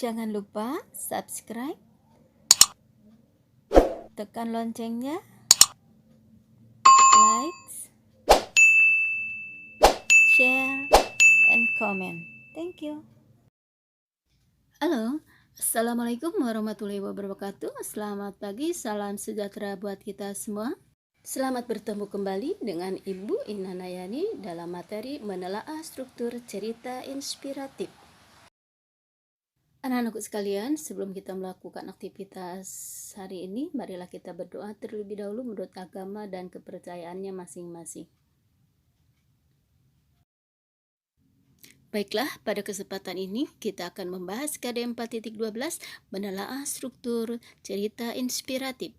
Jangan lupa subscribe, tekan loncengnya, like, share, and comment. Thank you. Halo, Assalamualaikum warahmatullahi wabarakatuh. Selamat pagi, salam sejahtera buat kita semua. Selamat bertemu kembali dengan Ibu Ina Nayani dalam materi menelaah struktur cerita inspiratif. Anak-anakku sekalian, sebelum kita melakukan aktivitas hari ini, marilah kita berdoa terlebih dahulu menurut agama dan kepercayaannya masing-masing. Baiklah, pada kesempatan ini kita akan membahas KD 4.12 menelaah struktur cerita inspiratif.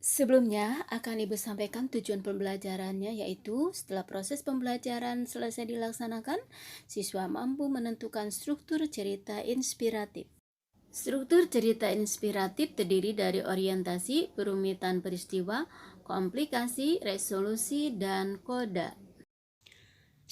Sebelumnya akan Ibu sampaikan tujuan pembelajarannya, yaitu setelah proses pembelajaran selesai dilaksanakan, siswa mampu menentukan struktur cerita inspiratif. Struktur cerita inspiratif terdiri dari orientasi, perumitan peristiwa, komplikasi, resolusi, dan koda.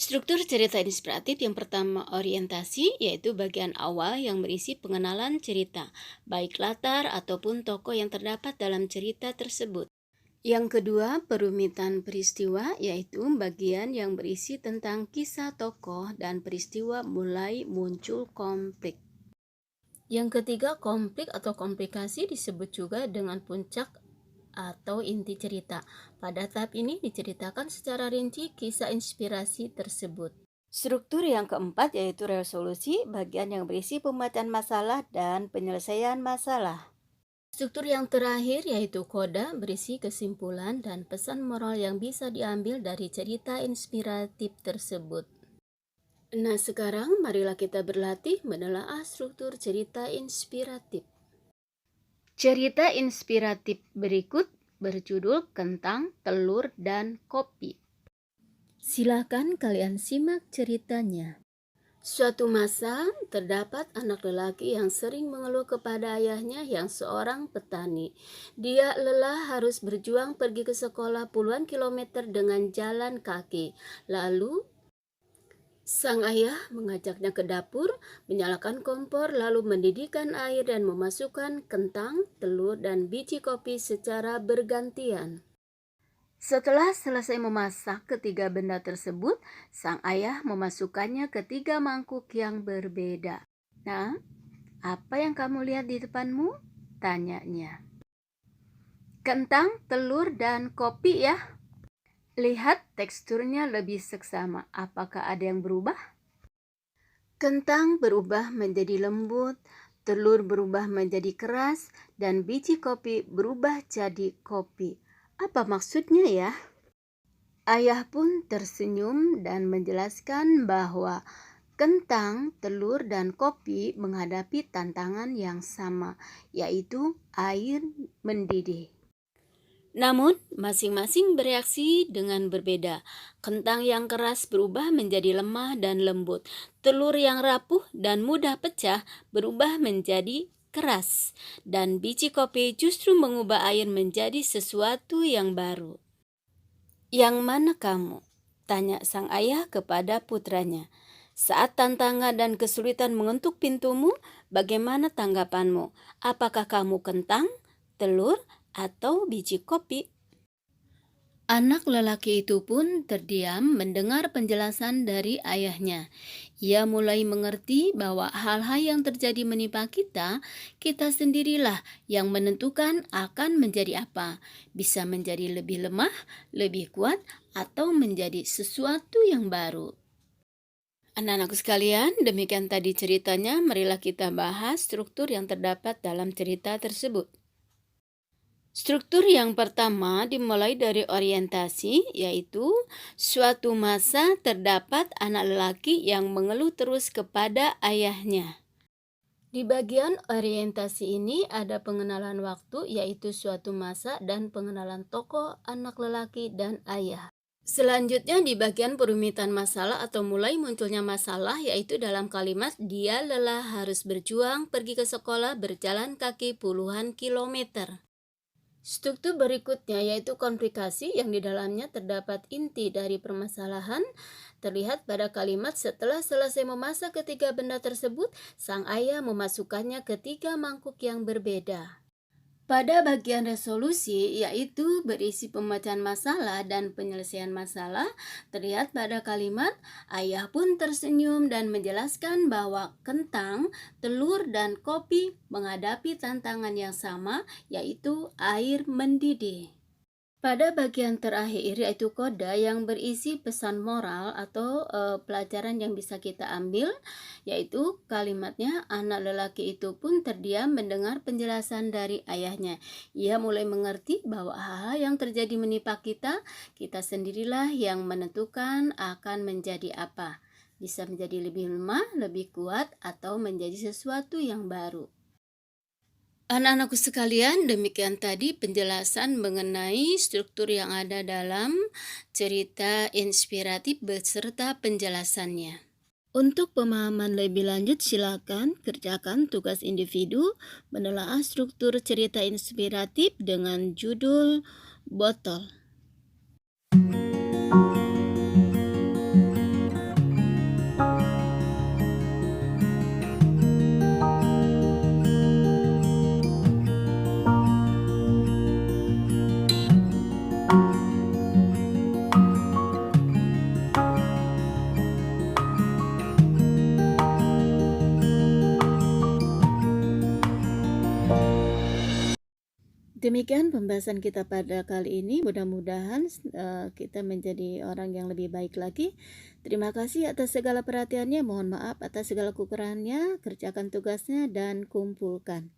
Struktur cerita inspiratif yang pertama orientasi, yaitu bagian awal yang berisi pengenalan cerita, baik latar ataupun tokoh yang terdapat dalam cerita tersebut. Yang kedua, perumitan peristiwa, yaitu bagian yang berisi tentang kisah tokoh dan peristiwa mulai muncul konflik. Yang ketiga, konflik atau komplikasi disebut juga dengan puncak atau inti cerita. Pada tahap ini diceritakan secara rinci kisah inspirasi tersebut. Struktur yang keempat yaitu resolusi, bagian yang berisi pembacaan masalah dan penyelesaian masalah. Struktur yang terakhir yaitu koda, berisi kesimpulan dan pesan moral yang bisa diambil dari cerita inspiratif tersebut. Nah, sekarang marilah kita berlatih menelaah struktur cerita inspiratif. Cerita inspiratif berikut berjudul Kentang, Telur, dan Kopi. Silakan kalian simak ceritanya. Suatu masa, terdapat anak lelaki yang sering mengeluh kepada ayahnya yang seorang petani. Dia lelah harus berjuang pergi ke sekolah puluhan kilometer dengan jalan kaki. Lalu, sang ayah mengajaknya ke dapur, menyalakan kompor, lalu mendidihkan air dan memasukkan kentang, telur, dan biji kopi secara bergantian. Setelah selesai memasak ketiga benda tersebut, sang ayah memasukkannya ke 3 mangkuk yang berbeda. Nah, apa yang kamu lihat di depanmu? Tanyanya. Kentang, telur, dan kopi ya. Lihat teksturnya lebih seksama. Apakah ada yang berubah? Kentang berubah menjadi lembut, telur berubah menjadi keras, dan biji kopi berubah jadi kopi. Apa maksudnya ya? Ayah pun tersenyum dan menjelaskan bahwa kentang, telur, dan kopi menghadapi tantangan yang sama, yaitu air mendidih. Namun, masing-masing bereaksi dengan berbeda. Kentang yang keras berubah menjadi lemah dan lembut. Telur yang rapuh dan mudah pecah berubah menjadi keras. Dan biji kopi justru mengubah air menjadi sesuatu yang baru. Yang mana kamu? Tanya sang ayah kepada putranya. Saat tantangan dan kesulitan mengetuk pintumu, bagaimana tanggapanmu? Apakah kamu kentang, telur, atau biji kopi? Anak lelaki itu pun terdiam mendengar penjelasan dari ayahnya. Ia mulai mengerti bahwa hal-hal yang terjadi menimpa kita, kita sendirilah yang menentukan akan menjadi apa. Bisa menjadi lebih lemah, lebih kuat, atau menjadi sesuatu yang baru. Anak-anakku sekalian, demikian tadi ceritanya. Marilah kita bahas struktur yang terdapat dalam cerita tersebut. Struktur yang pertama dimulai dari orientasi, yaitu suatu masa terdapat anak lelaki yang mengeluh terus kepada ayahnya. Di bagian orientasi ini ada pengenalan waktu, yaitu suatu masa, dan pengenalan tokoh anak lelaki dan ayah. Selanjutnya di bagian perumitan masalah atau mulai munculnya masalah, yaitu dalam kalimat dia lelah harus berjuang pergi ke sekolah berjalan kaki puluhan kilometer. Struktur berikutnya yaitu komplikasi yang di dalamnya terdapat inti dari permasalahan, terlihat pada kalimat setelah selesai memasak ketiga benda tersebut, sang ayah memasukkannya ke tiga mangkuk yang berbeda. Pada bagian resolusi, yaitu berisi pemecahan masalah dan penyelesaian masalah, terlihat pada kalimat, ayah pun tersenyum dan menjelaskan bahwa kentang, telur, dan kopi menghadapi tantangan yang sama, yaitu air mendidih. Pada bagian terakhir yaitu koda yang berisi pesan moral atau pelajaran yang bisa kita ambil, yaitu kalimatnya anak lelaki itu pun terdiam mendengar penjelasan dari ayahnya. Ia mulai mengerti bahwa hal-hal yang terjadi menimpa kita, kita sendirilah yang menentukan akan menjadi apa. Bisa menjadi lebih lemah, lebih kuat, atau menjadi sesuatu yang baru. Anak-anakku sekalian, demikian tadi penjelasan mengenai struktur yang ada dalam cerita inspiratif beserta penjelasannya. Untuk pemahaman lebih lanjut, silakan kerjakan tugas individu menelaah struktur cerita inspiratif dengan judul Botol. Demikian pembahasan kita pada kali ini. Mudah-mudahan kita menjadi orang yang lebih baik lagi. Terima kasih atas segala perhatiannya. Mohon maaf atas segala kekurangannya. Kerjakan tugasnya dan kumpulkan.